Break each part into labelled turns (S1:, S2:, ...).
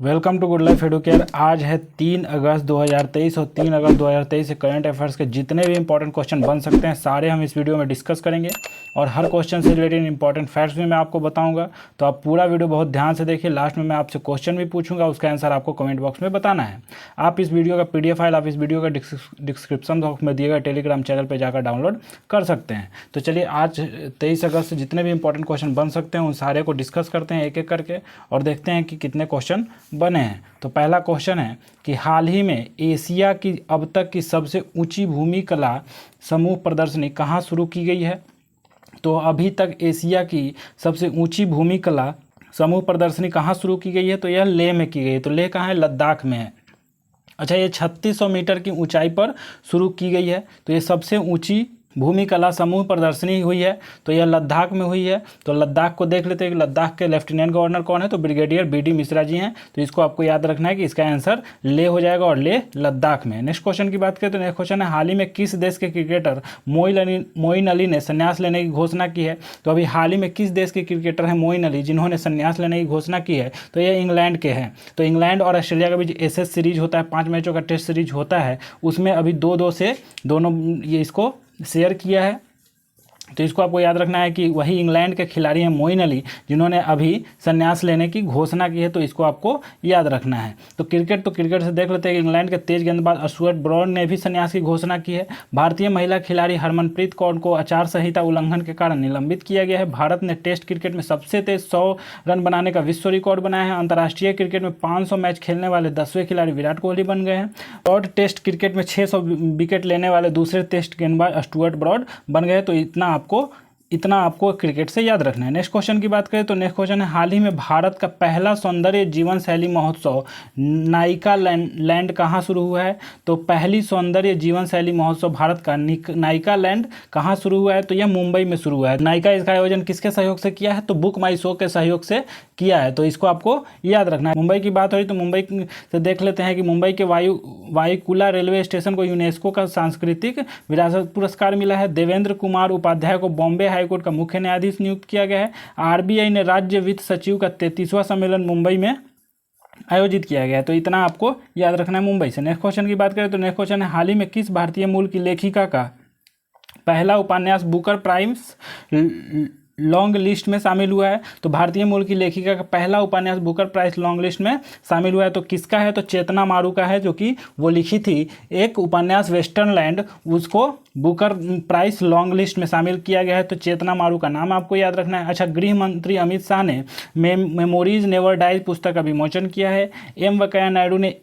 S1: Welcome to good life educare. आज है 3 अगस्त 2023 और 3 अगस्त 2023 से करंट अफेयर्स के जितने भी इंपॉर्टेंट क्वेश्चन बन सकते हैं सारे हम इस वीडियो में डिस्कस करेंगे और हर क्वेश्चन से रिलेटेड इंपॉर्टेंट फैक्ट्स भी मैं आपको बताऊंगा। तो आप पूरा वीडियो बहुत ध्यान से देखिए। लास्ट में मैं आपसे क्वेश्चन भी पूछूंगा, उसका आंसर आपको कमेंट बॉक्स में बताना है। आप इस वीडियो का PDF फाइल आप इस वीडियो का डिस्क्रिप्शन बॉक्स में दिए गए टेलीग्राम चैनल पर जाकर डाउनलोड कर सकते हैं। तो चलिए आज 23 अगस्त से जितने भी इंपॉर्टेंट क्वेश्चन बन सकते हैं उन सारे को डिस्कस करते हैं एक एक करके और देखते हैं कि कितने क्वेश्चन बने हैं। तो पहला क्वेश्चन है कि हाल ही में एशिया की अब तक की सबसे ऊंची भूमि कला समूह प्रदर्शनी कहाँ शुरू की गई है। तो अभी तक एशिया की सबसे ऊंची भूमि कला समूह प्रदर्शनी कहाँ शुरू की गई है, तो यह लेह में की गई है। तो लेह कहाँ है, लद्दाख में है। अच्छा, ये 3600 मीटर की ऊंचाई पर शुरू की गई है। तो ये सबसे ऊंची भूमि कला समूह प्रदर्शनी हुई है, तो यह लद्दाख में हुई है। तो लद्दाख को देख लेते हैं कि लद्दाख के लेफ्टिनेंट गवर्नर कौन है, तो ब्रिगेडियर BD मिश्रा जी हैं। तो इसको आपको याद रखना है कि इसका आंसर लेह हो जाएगा और लेह लद्दाख में। नेक्स्ट क्वेश्चन की बात करें तो नेक्स्ट क्वेश्चन है हाल ही में किस देश के क्रिकेटर मोइन अली ने संन्यास लेने की घोषणा की है। तो अभी हाल ही में किस देश के क्रिकेटर हैं मोइन अली जिन्होंने संन्यास लेने की घोषणा की है, तो यह इंग्लैंड के हैं। तो इंग्लैंड और ऑस्ट्रेलिया का बीच SS सीरीज होता है, 5 मैचों का टेस्ट सीरीज होता है, उसमें अभी 2-2 से दोनों ये इसको शेयर किया है। तो इसको आपको याद रखना है कि वही इंग्लैंड के खिलाड़ी हैं मोइन अली जिन्होंने अभी संन्यास लेने की घोषणा की है। तो इसको आपको याद रखना है। तो क्रिकेट से देख लेते हैं कि इंग्लैंड के तेज गेंदबाज स्टुअर्ट ब्रॉड ने भी संन्यास की घोषणा की है। भारतीय महिला खिलाड़ी हरमनप्रीत कौर को आचार संहिता उल्लंघन के कारण निलंबित किया गया है। भारत ने टेस्ट क्रिकेट में सबसे तेज 100 रन बनाने का विश्व रिकॉर्ड बनाया है। अंतर्राष्ट्रीय क्रिकेट में 500 मैच खेलने वाले 10वें खिलाड़ी विराट कोहली बन गए हैं और टेस्ट क्रिकेट में 600 विकेट लेने वाले दूसरे टेस्ट गेंदबाज स्टुअर्ट ब्रॉड बन गए। तो इतना आपको क्रिकेट से याद रखना है। नेक्स्ट क्वेश्चन की बात करें तो नेक्स्ट क्वेश्चन है हाल ही में भारत का पहला सौंदर्य जीवन शैली महोत्सव नायिका लैंड कहाँ शुरू हुआ है। तो पहली सौंदर्य जीवन शैली महोत्सव भारत का नायिका लैंड कहाँ शुरू हुआ है, तो यह मुंबई में शुरू हुआ है। नायिका इसका आयोजन किसके सहयोग से किया है, तो बुक माई शो के सहयोग से किया है। तो इसको आपको याद रखना है। मुंबई की बात हो रही तो मुंबई से देख लेते हैं कि मुंबई के वायुकुला रेलवे स्टेशन को यूनेस्को का सांस्कृतिक विरासत पुरस्कार मिला है। देवेंद्र कुमार उपाध्याय को बॉम्बे हाईकोर्ट का मुख्य न्यायाधीश नियुक्त किया गया है। RBI ने राज्य वित्त सचिव का 33वां सम्मेलन मुंबई में आयोजित किया गया है। तो इतना आपको याद रखना है मुंबई से। नेक्स्ट क्वेश्चन की बात करें तो नेक्स्ट क्वेश्चन है हाल ही में किस भारतीय मूल की लेखिका का पहला उपन्यास बुकर प्राइज लॉन्ग लिस्ट में शामिल हुआ है। तो भारतीय मूल की लेखिका का पहला उपन्यास बुकर प्राइज लॉन्ग लिस्ट में शामिल हुआ है। तो किसका है, तो चेतना मारू का है, जो कि वो लिखी थी एक उपन्यास वेस्टर्न लैंड, उसको बुकर प्राइज लॉन्ग लिस्ट में शामिल किया गया है। तो चेतना मारू का नाम आपको याद रखना है। अच्छा, गृह मंत्री अमित शाह ने मेमोरीज नेवर डाइज पुस्तक का विमोचन किया है। M वेंकैया नायडू ने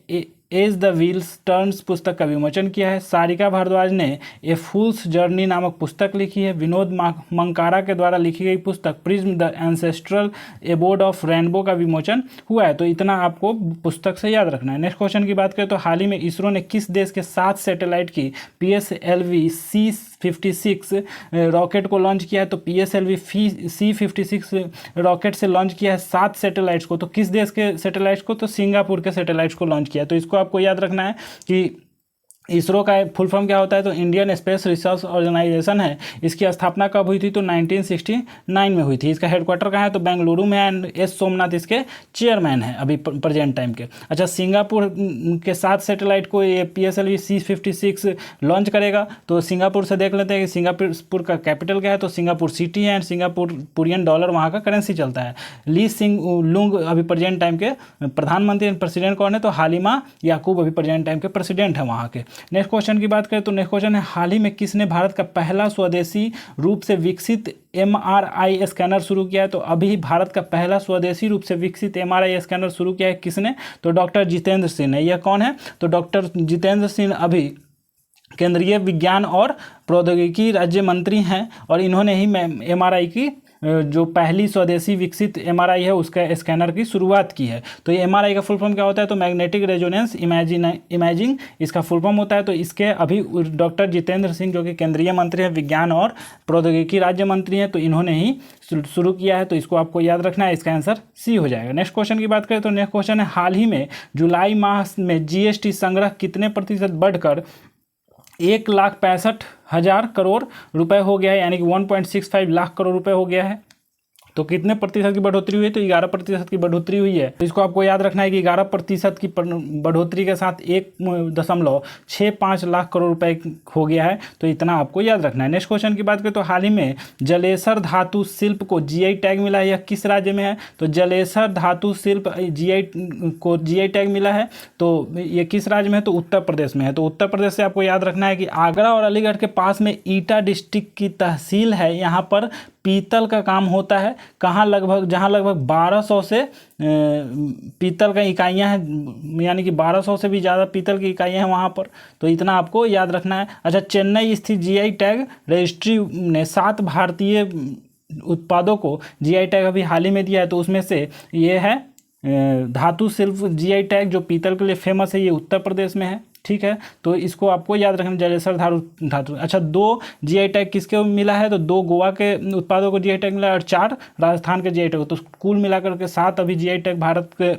S1: एज द व्हील्स टर्न्स पुस्तक का विमोचन किया है। सारिका भारद्वाज ने ए फूल्स जर्नी नामक पुस्तक लिखी है। विनोद मंकारा के द्वारा लिखी गई पुस्तक prism the ancestral abode of rainbow का विमोचन हुआ है। तो इतना आपको पुस्तक से याद रखना है। नेक्स्ट क्वेश्चन की बात करें तो हाल ही में इसरो ने किस देश के 7 सैटेलाइट की PSLV C56 रॉकेट को लॉन्च किया है। तो PSLV C56 रॉकेट से लॉन्च किया है 7 सैटेलाइट्स को। तो किस देश के सैटेलाइट्स को, तो सिंगापुर के सैटेलाइट्स को लॉन्च किया है। तो इसको आपको याद रखना है कि इसरो का फुल फॉर्म क्या होता है, तो इंडियन स्पेस रिसर्च ऑर्गेनाइजेशन है। इसकी स्थापना कब हुई थी, तो 1969 में हुई थी। इसका हेडक्वार्टर कहाँ है, तो बेंगलुरु में। एंड S सोमनाथ इसके चेयरमैन है अभी प्रेजेंट टाइम के। अच्छा, सिंगापुर के 7 सैटेलाइट को ये PSLV C56 लॉन्च करेगा। तो सिंगापुर से देख लेते हैं कि सिंगापुर का कैपिटल क्या है, तो सिंगापुर सिटी है एंड सिंगापुरियन डॉलर वहाँ का करेंसी चलता है। ली सिंग लुंग अभी प्रेजेंट टाइम के प्रधानमंत्री प्रेसिडेंट कौन है, तो हालिमा याकूब अभी प्रेजेंट टाइम के प्रेसिडेंट है वहाँ के। नेक्स्ट क्वेश्चन की बात करें तो नेक्स्ट क्वेश्चन है हाल ही में किसने भारत का पहला स्वदेशी रूप से विकसित MRI स्कैनर शुरू किया है। तो अभी भारत का पहला स्वदेशी रूप से विकसित MRI स्कैनर शुरू किया है किसने, तो डॉक्टर जितेंद्र सिंह ने। यह कौन है, तो डॉक्टर जितेंद्र सिंह अभी केंद्रीय विज्ञान और प्रौद्योगिकी राज्य मंत्री हैं और इन्होंने ही MRI की जो पहली स्वदेशी विकसित MRI है उसका स्कैनर की शुरुआत की है। तो ये MRI का फुल फॉर्म क्या होता है, तो मैग्नेटिक रेजोनेंस इमेजिंग इसका फुल फॉर्म होता है। तो इसके अभी डॉक्टर जितेंद्र सिंह जो कि केंद्रीय मंत्री हैं, विज्ञान और प्रौद्योगिकी राज्य मंत्री हैं, तो इन्होंने ही शुरू किया है। तो इसको आपको याद रखना है, इसका आंसर C हो जाएगा। नेक्स्ट क्वेश्चन की बात करें तो नेक्स्ट क्वेश्चन है हाल ही में जुलाई माह में GST संग्रह कितने प्रतिशत बढ़कर 1,65,000 करोड़ रुपए हो गया है, यानी कि 1.65 लाख करोड़ रुपए हो गया है। तो कितने प्रतिशत की बढ़ोतरी हुई है? तो 11% की बढ़ोतरी हुई है। तो इसको आपको याद रखना है कि 11% की बढ़ोतरी के साथ 1.65 लाख करोड़ रुपए हो गया है। तो इतना आपको याद रखना है। नेक्स्ट क्वेश्चन की बात करें तो हाल ही में जलेसर धातु शिल्प को जीआई टैग मिला है, यह किस राज्य में है? तो जलेसर धातु शिल्प जीआई टैग मिला है, तो ये किस राज्य में है? तो उत्तर प्रदेश में है। तो उत्तर प्रदेश से आपको याद रखना है कि आगरा और अलीगढ़ के पास में ईटा डिस्ट्रिक्ट की तहसील है, यहाँ पर पीतल का काम होता है। कहाँ? जहाँ लगभग 1200 से पीतल का इकाइयाँ हैं, यानी कि 1200 से भी ज़्यादा पीतल की इकाइयाँ हैं वहाँ पर। तो इतना आपको याद रखना है। अच्छा, चेन्नई स्थित जीआई टैग रजिस्ट्री ने 7 भारतीय उत्पादों को जीआई टैग अभी हाल ही में दिया है। तो उसमें से ये है धातु शिल्प जीआई टैग, जो पीतल के लिए फेमस है, ये उत्तर प्रदेश में है। ठीक है, तो इसको आपको याद रखना, जलेसर धातु। अच्छा, 2 जीआई टैग किसके मिला है? तो 2 गोवा के उत्पादों को जीआई टैग मिला है और 4 राजस्थान के जीआई टैग। तो कुल मिलाकर के 7 अभी जीआई टैग भारत के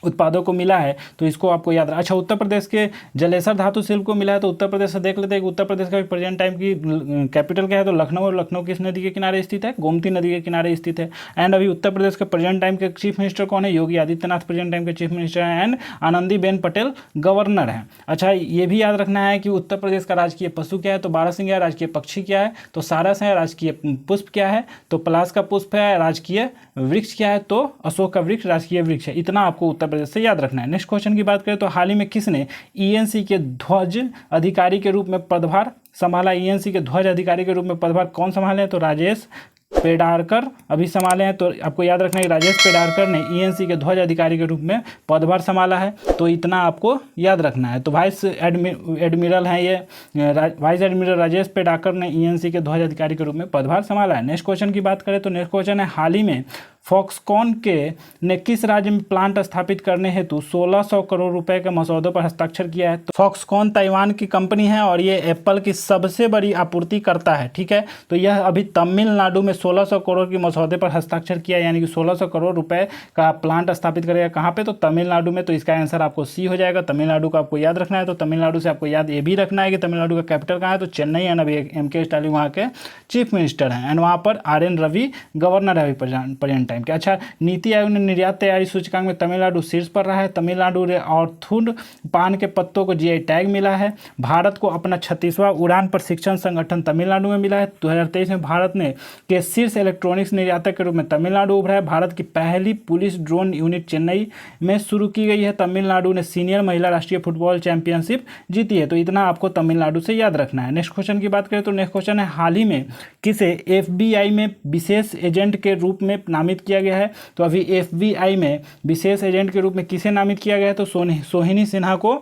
S1: उत्पादों को मिला है। तो इसको आपको याद रखना। अच्छा, उत्तर प्रदेश के जलेसर धातु शिल्प को मिला है, तो उत्तर प्रदेश से देख लेते हैं कि उत्तर प्रदेश का प्रेजेंट टाइम की कैपिटल क्या है? तो लखनऊ। और लखनऊ किस नदी के किनारे स्थित है? गोमती नदी के किनारे स्थित है। एंड अभी उत्तर प्रदेश के प्रेजेंट टाइम के चीफ मिनिस्टर कौन है? योगी आदित्यनाथ प्रेजेंट टाइम के चीफ मिनिस्टर हैं। एंड आनंदीबेन पटेल गवर्नर हैं। अच्छा, ये भी याद रखना है कि उत्तर प्रदेश का राजकीय पशु क्या है? तो बारहसिंगा है। राजकीय पक्षी क्या है? तो सारस है। राजकीय पुष्प क्या है? तो पलाश का पुष्प है। राजकीय वृक्ष क्या है? तो अशोक का वृक्ष राजकीय वृक्ष है। इतना आपको उत्तर प्रदेश से याद रखना है। नेक्स्ट क्वेश्चन की बात करें तो हाल ही में किसने ईएनसी के ध्वज अधिकारी के रूप में पदभार संभाला? ईएनसी के ध्वज अधिकारी के रूप में पदभार कौन संभाले? तो राजेश पेडारकर अभी संभाले हैं। तो आपको याद रखना है कि राजेश पेडारकर ने ईएनसी के ध्वज अधिकारी के रूप में पदभार संभाला है। तो इतना आपको याद रखना है। तो वाइस एडमिरल हैं ये, वाइस एडमिरल राजेश पेडारकर ने ईएनसी के ध्वज अधिकारी के रूप में पदभार संभाला है। नेक्स्ट क्वेश्चन की बात करें तो नेक्स्ट क्वेश्चन है हाल ही में फॉक्सकॉन ने किस राज्य में प्लांट स्थापित करने हेतु 1600 करोड़ रुपए के मसौदे पर हस्ताक्षर किया है? तो फॉक्सकॉन ताइवान की कंपनी है और ये एप्पल की सबसे बड़ी आपूर्तिकर्ता है। ठीक है, तो यह अभी तमिलनाडु में 1600 करोड़ की मसौदे पर हस्ताक्षर किया, यानी कि 1600 करोड़ रुपए का प्लांट स्थापित करेगा। कहाँ पे? तो तमिलनाडु में। तो इसका आंसर आपको सी हो जाएगा। तमिलनाडु का आपको याद रखना है। तो तमिलनाडु से आपको याद ये भी रखना है कि तमिलनाडु का कैपिटल कहाँ है? तो चेन्नई है। अभी एमके स्टालिन वहाँ के चीफ मिनिस्टर हैं। एंड वहाँ पर आर.एन. रवि गवर्नर है अभी प्रेजेंट टाइम के। अच्छा, नीति आयोग ने निर्यात तैयारी सूचकांक में तमिलनाडु शीर्ष पर रहा है। तमिलनाडु ने ऑर्थुड पान के पत्तों को जीआई टैग मिला है। भारत को अपना 36वां उड़ान प्रशिक्षण संगठन तमिलनाडु में मिला है। 2023 में भारत ने के शीर्ष इलेक्ट्रॉनिक्स निर्यातक के रूप में तमिलनाडु उभरा है। भारत की पहली पुलिस ड्रोन यूनिट चेन्नई में शुरू की गई है। तमिलनाडु ने सीनियर महिला राष्ट्रीय फुटबॉल चैंपियनशिप जीती है। तो इतना आपको तमिलनाडु से याद रखना है। नेक्स्ट क्वेश्चन की बात करें तो नेक्स्ट क्वेश्चन है हाल ही में किसे एफबीआई में विशेष एजेंट के रूप में नामित किया गया है? तो अभी एफबीआई में विशेष एजेंट के रूप में किसे नामित किया गया है? तो सोहिनी सिन्हा को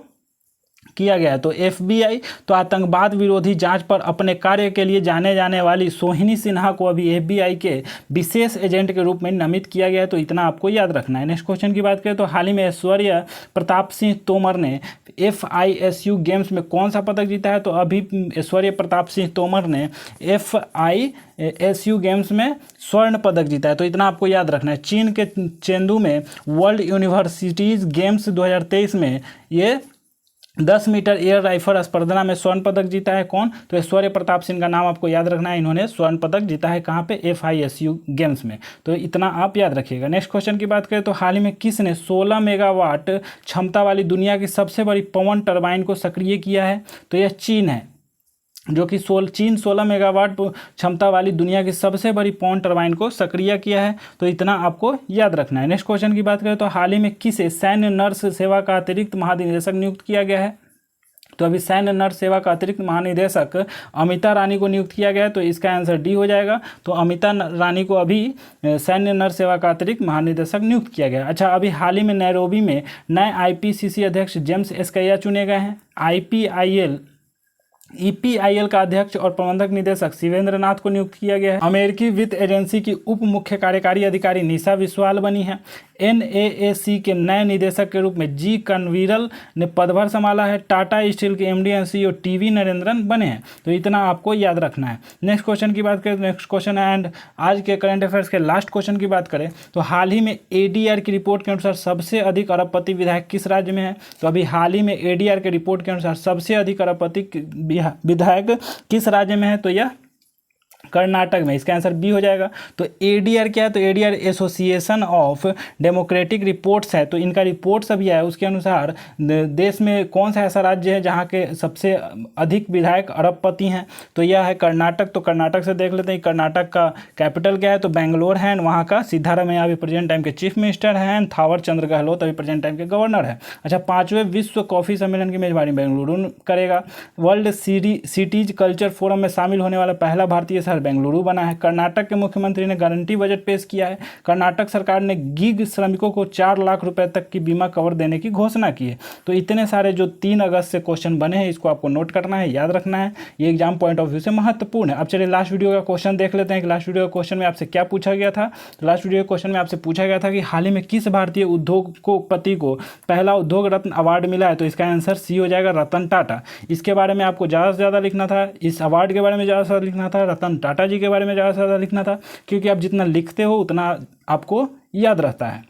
S1: किया गया है। तो एफबीआई तो आतंकवाद विरोधी जांच पर अपने कार्य के लिए जाने जाने वाली सोहिनी सिन्हा को अभी एफबीआई के विशेष एजेंट के रूप में नामित किया गया है। तो इतना आपको याद रखना है। नेक्स्ट क्वेश्चन की बात करें तो हाल ही में ऐश्वर्या प्रताप सिंह तोमर ने FISU गेम्स में कौन सा पदक जीता है? तो अभी ऐश्वर्या प्रताप सिंह तोमर ने FISU गेम्स में स्वर्ण पदक जीता है। तो इतना आपको याद रखना है। चीन के चेंदू में वर्ल्ड यूनिवर्सिटीज़ गेम्स 2023 में ये 10 मीटर एयर राइफल स्पर्धा में स्वर्ण पदक जीता है। कौन? तो ऐश्वर्या प्रताप सिंह का नाम आपको याद रखना है। इन्होंने स्वर्ण पदक जीता है कहाँ पे? FISU गेम्स में। तो इतना आप याद रखिएगा। नेक्स्ट क्वेश्चन की बात करें तो हाल ही में किसने 16 मेगावाट क्षमता वाली दुनिया की सबसे बड़ी पवन टरबाइन को सक्रिय किया है? तो यह चीन है, जो कि चीन 16 मेगावाट क्षमता वाली दुनिया की सबसे बड़ी पवन टरबाइन को सक्रिय किया है। तो इतना आपको याद रखना है। नेक्स्ट क्वेश्चन की बात करें तो हाल ही में किसे सैन्य नर्स सेवा का अतिरिक्त महानिदेशक नियुक्त किया गया है? तो अभी सैन्य नर्स सेवा का अतिरिक्त महानिदेशक अमिता रानी को नियुक्त किया गया है। तो इसका आंसर डी हो जाएगा। तो अमिता रानी को अभी सैन्य नर्स सेवा का अतिरिक्त महानिदेशक नियुक्त किया गया है। अच्छा, अभी हाल ही में नैरोबी में नए IPCC अध्यक्ष जेम्स एस्कैया चुने गए हैं। EPIL का अध्यक्ष और प्रबंधक निदेशक शिवेंद्र नाथ को नियुक्त किया गया है। अमेरिकी वित्त एजेंसी की उप मुख्य कार्यकारी अधिकारी निशा विश्वाल बनी है। NAAC के नए निदेशक के रूप में जी कन्वीरल ने पदभार संभाला है। टाटा स्टील के MD and CEO TV Narendran बने हैं। तो इतना आपको याद रखना है। नेक्स्ट क्वेश्चन की बात करें, नेक्स्ट क्वेश्चन है एंड आज के करंट अफेयर्स के लास्ट क्वेश्चन की बात करें तो हाल ही में ADR की रिपोर्ट के अनुसार सबसे अधिक अरबपति विधायक किस राज्य में है? तो अभी हाल ही में ADR के रिपोर्ट के अनुसार सबसे अधिक अरबपति विधायक किस राज्य में है? तो यह कर्नाटक में, इसका आंसर बी हो जाएगा। तो एडीआर क्या है, तो ADR association of democratic reports है। तो इनका रिपोर्ट्स अभी आया, उसके अनुसार देश में कौन सा ऐसा राज्य है जहां के सबसे अधिक विधायक अरबपति हैं, तो यह है कर्नाटक। तो कर्नाटक से देख लेते हैं, कर्नाटक का कैपिटल क्या है, तो बेंगलोर है। वहाँ का सिद्धारमैया अभी प्रेजेंट टाइम के चीफ मिनिस्टर हैं। थावर चंद्र गहलोत अभी प्रेजेंट टाइम के गवर्नर है। अच्छा, 5वें विश्व कॉफ़ी सम्मेलन की मेजबानी बेंगलुरु करेगा। वर्ल्ड सिटीज कल्चर फोरम में शामिल होने वाला पहला भारतीय शहर बेंगलुरु बना है। कर्नाटक के मुख्यमंत्री ने गारंटी बजट पेश किया है। कर्नाटक सरकार ने गिग श्रमिकों को 4 लाख रुपए तक की बीमा कवर देने की घोषणा की है। तो इतने सारे जो 3 अगस्त से क्वेश्चन बने हैं, इसको आपको नोट करना है, याद रखना है, ये एग्जाम पॉइंट ऑफ व्यू से महत्वपूर्ण है। अब चलिए लास्ट वीडियो का क्वेश्चन देख लेते हैं कि लास्ट वीडियो के क्वेश्चन में आपसे क्या पूछा गया था। तो लास्ट वीडियो के क्वेश्चन में आपसे पूछा गया था कि हाल ही में किस भारतीय उद्योगपति को पहला उद्योग रत्न अवार्ड मिला है, तो इसका आंसर सी हो जाएगा, रतन टाटा। इसके बारे में आपको ज़्यादा से ज़्यादा लिखना था, इस अवार्ड के बारे में ज़्यादा से ज़्यादा लिखना था, रतन टाटा जी के बारे में ज़्यादा से ज़्यादा लिखना था, क्योंकि आप जितना लिखते हो उतना आपको याद रहता है।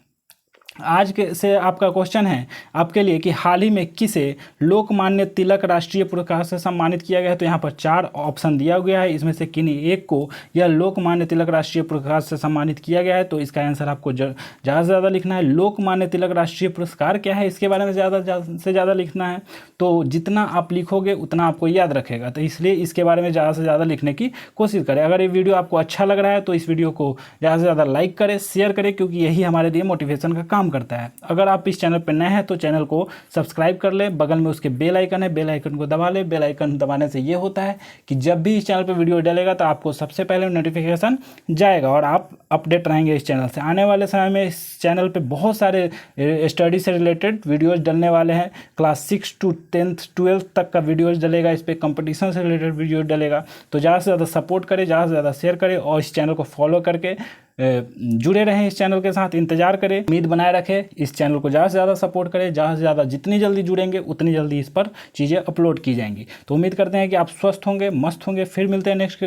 S1: आज के से आपका क्वेश्चन है आपके लिए कि हाल ही में किसे लोकमान्य तिलक राष्ट्रीय पुरस्कार से सम्मानित किया गया है। तो यहाँ पर 4 ऑप्शन दिया गया है, इसमें से किन्हीं एक को यह लोकमान्य तिलक राष्ट्रीय पुरस्कार से सम्मानित किया गया है। तो इसका आंसर आपको ज़्यादा से ज़्यादा लिखना है। लोकमान्य तिलक राष्ट्रीय पुरस्कार क्या है, इसके बारे में ज़्यादा से ज़्यादा लिखना है। तो जितना आप लिखोगे उतना आपको याद रखेगा, तो इसलिए इसके बारे में ज़्यादा से ज़्यादा लिखने की कोशिश करें। अगर ये वीडियो आपको अच्छा लग रहा है तो इस वीडियो को ज़्यादा से ज़्यादा लाइक करें, शेयर करें, क्योंकि यही हमारे लिए मोटिवेशन का काम करता है। अगर आप इस चैनल पर नए हैं तो चैनल को सब्सक्राइब कर ले, बगल में उसके बेल आइकन है, बेल आइकन को दबा ले। बेल आइकन दबाने से ये होता है कि जब भी इस चैनल पर वीडियो डलेगा तो आपको सबसे पहले नोटिफिकेशन जाएगा और आप अपडेट रहेंगे इस चैनल से। आने वाले समय में इस चैनल पे बहुत सारे स्टडी से रिलेटेड वीडियोज़ डलने वाले हैं। क्लास 6 to 10th 12th तक का वीडियोज़ डलेगा, इस पर कंपटीशन से रिलेटेड वीडियो डलेगा। तो ज़्यादा से ज़्यादा सपोर्ट करें, ज़्यादा से ज़्यादा शेयर करें और इस चैनल को फॉलो करके जुड़े रहें, इस चैनल के साथ इंतजार करें, उम्मीद बनाए रखें। इस चैनल को ज़्यादा से ज़्यादा सपोर्ट करें, ज़्यादा से ज़्यादा जितनी जल्दी जुड़ेंगे उतनी जल्दी इस पर चीज़ें अपलोड की जाएंगी। तो उम्मीद करते हैं कि आप स्वस्थ होंगे, मस्त होंगे। फिर मिलते हैं नेक्स्ट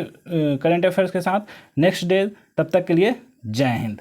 S1: करंट अफेयर्स के साथ नेक्स्ट डे। तब तक के लिए जय हिंद।